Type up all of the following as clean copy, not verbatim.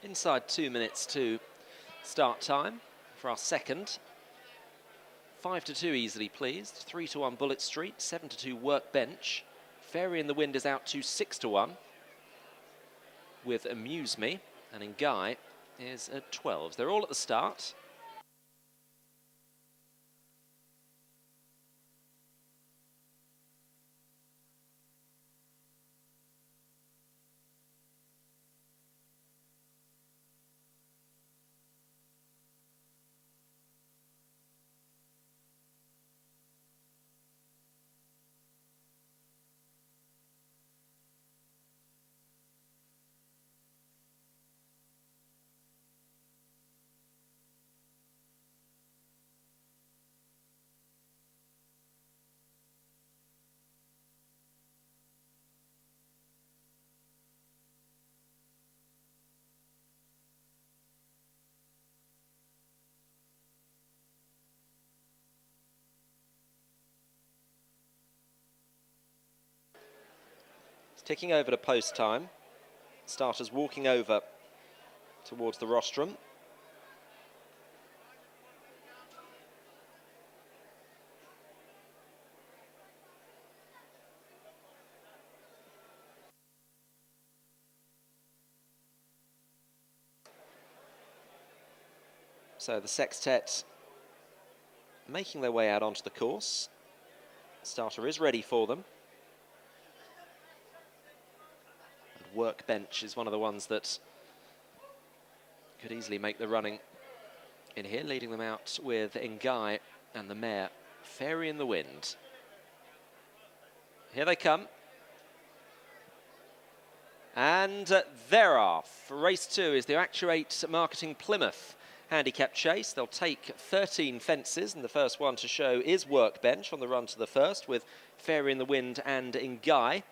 Inside 2 minutes to start time for our second. 5-2 Easily Pleased, 3-1 Bullet Street, 7-2 Workbench. Fairy in the Wind is out to 6-1 with Amuse Me, and Ngai is at 12. They're all at the start. Ticking over to post time. Starters walking over towards the rostrum. So the sextet making their way out onto the course. Starter is ready for them. Workbench is one of the ones that could easily make the running in here, leading them out with Ngai and the mare Fairy in the Wind. Here they come. And they're off. Race 2 is the Actuate Marketing Plymouth handicap chase. They'll take 13 fences, and the first one to show is Workbench on the run to the first with Fairy in the Wind and Ngai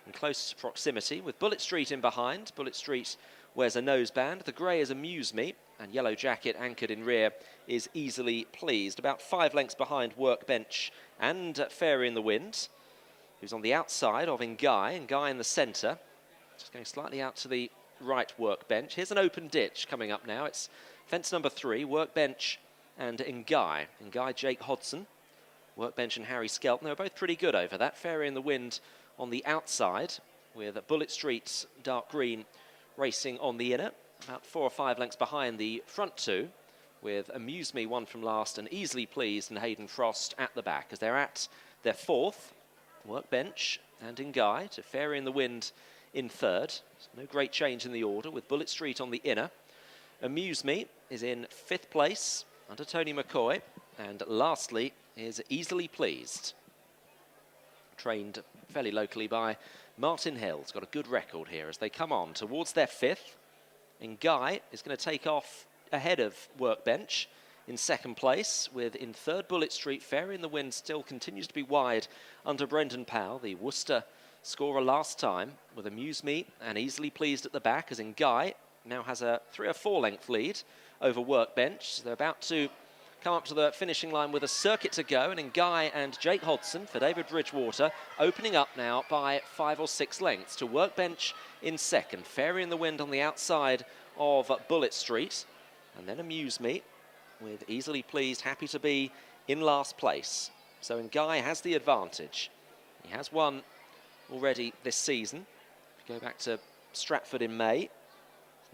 in close proximity, with Bullet Street in behind. Bullet Street wears a noseband. The grey is Amuse Me, and Yellow Jacket anchored in rear is Easily Pleased. About 5 lengths behind Workbench and Fairy in the Wind, who's on the outside of Ngai. Ngai in the centre, just going slightly out to the right. Workbench. Here's an open ditch coming up now. It's fence number 3, Workbench and Ngai. Ngai, Jake Hodson. Workbench and Harry Skelton. They were both pretty good over that. Fairy in the Wind on the outside, with Bullet Street dark green racing on the inner, about 4 or 5 lengths behind the front two, with Amuse Me one from last and Easily Pleased and Hayden Frost at the back, as they're at their fourth. Workbench and Ngai to Fairy in the Wind in third. So no great change in the order, with Bullet Street on the inner. Amuse Me is in 5th place under Tony McCoy, and lastly is Easily Pleased, trained fairly locally by Martin Hill. He's got a good record here as they come on towards their 5th. Ngai is going to take off ahead of Workbench in 2nd place, with in 3rd Bullet Street. Fairy in the Wind still continues to be wide under Brendan Powell, the Worcester scorer last time, with Amuse Me and Easily Pleased at the back, as Ngai now has a 3 or 4 length lead over Workbench. They're about to come up to the finishing line with a circuit to go, and Ngai and Jake Hodson for David Bridgewater opening up now by 5 or 6 lengths to Workbench in 2nd. Fairy in the Wind on the outside of Bullet Street, and then Amuse Me with Easily Pleased happy to be in last place. So Ngai has the advantage. He has won already this season. If you go back to Stratford in May,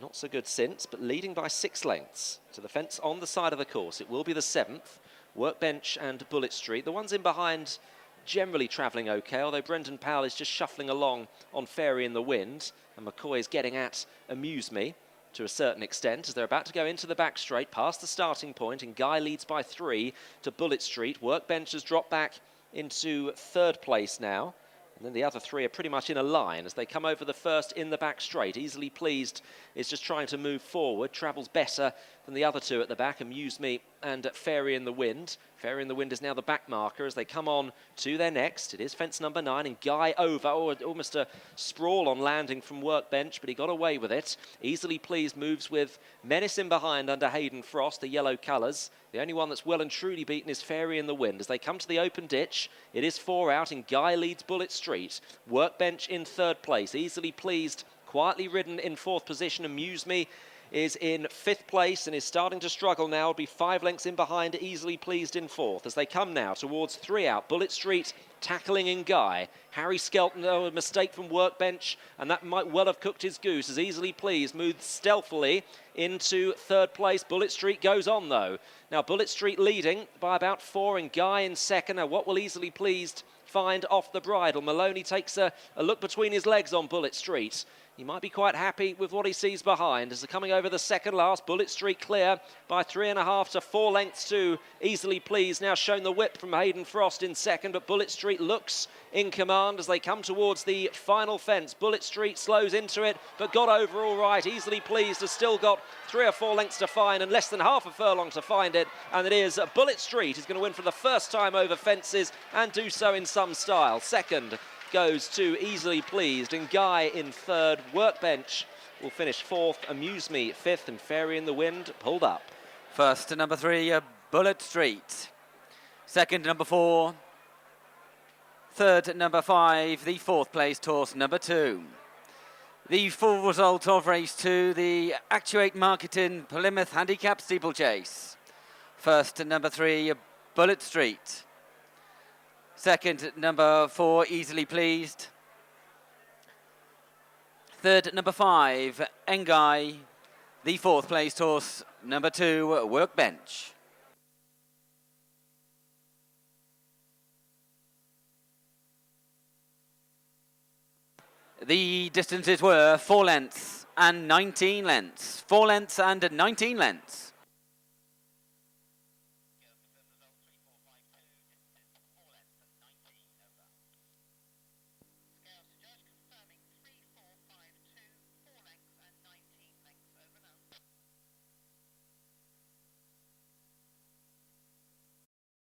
not so good since, but leading by 6 lengths to the fence on the side of the course. It will be the 7th, Workbench and Bullet Street. The ones in behind generally travelling okay, although Brendan Powell is just shuffling along on Fairy in the Wind, and McCoy is getting at Amuse Me to a certain extent as they're about to go into the back straight past the starting point, and Ngai leads by 3 to Bullet Street. Workbench has dropped back into 3rd place now. And then the other 3 are pretty much in a line as they come over the first in the back straight. Easily Pleased is just trying to move forward, travels better than the other 2 at the back, Amuse Me and Fairy in the Wind. Fairy in the Wind is now the back marker as they come on to their next. It is fence number 9, and Ngai over, almost a sprawl on landing from Workbench, but he got away with it. Easily Pleased moves with Menace in behind under Hayden Frost, the yellow colours. The only one that's well and truly beaten is Fairy in the Wind. As they come to the open ditch, it is 4 out, and Ngai leads Bullet Street. Workbench in 3rd place. Easily Pleased quietly ridden in 4th position. Amuse Me is in 5th place and is starting to struggle now. It'll be 5 lengths in behind, Easily Pleased in 4th. As they come now towards 3 out, Bullet Street tackling in Guy. Harry Skelton, a mistake from Workbench, and that might well have cooked his goose as Easily Pleased moves stealthily into 3rd place. Bullet Street goes on though. Now Bullet Street leading by about 4 and Guy in 2nd. Now what will Easily Pleased find off the bridle? Maloney takes a look between his legs on Bullet Street. He might be quite happy with what he sees behind as they're coming over the second last. Bullet Street clear by 3.5 to 4 lengths to Easily Pleased. Now shown the whip from Hayden Frost in 2nd, but Bullet Street looks in command as they come towards the final fence. Bullet Street slows into it, but got over all right. Easily Pleased has still got 3 or 4 lengths to find and less than half a furlong to find it. And it is Bullet Street who's going to win for the first time over fences and do so in some style. 2nd goes to Easily Pleased and Guy in 3rd. Workbench will finish 4th. Amuse Me 5th and Fairy in the Wind pulled up. First to number 3, Bullet Street. 2nd, number 4. 3rd, number 5. The 4th place horse, number 2. The full result of race 2, the Actuate Marketing Plymouth Handicap Steeplechase. First to number 3, Bullet Street. 2nd, number 4, Easily Pleased. 3rd, number 5, Engai. The 4th placed horse, number 2, Workbench. The distances were 4 lengths and 19 lengths. 4 lengths and 19 lengths.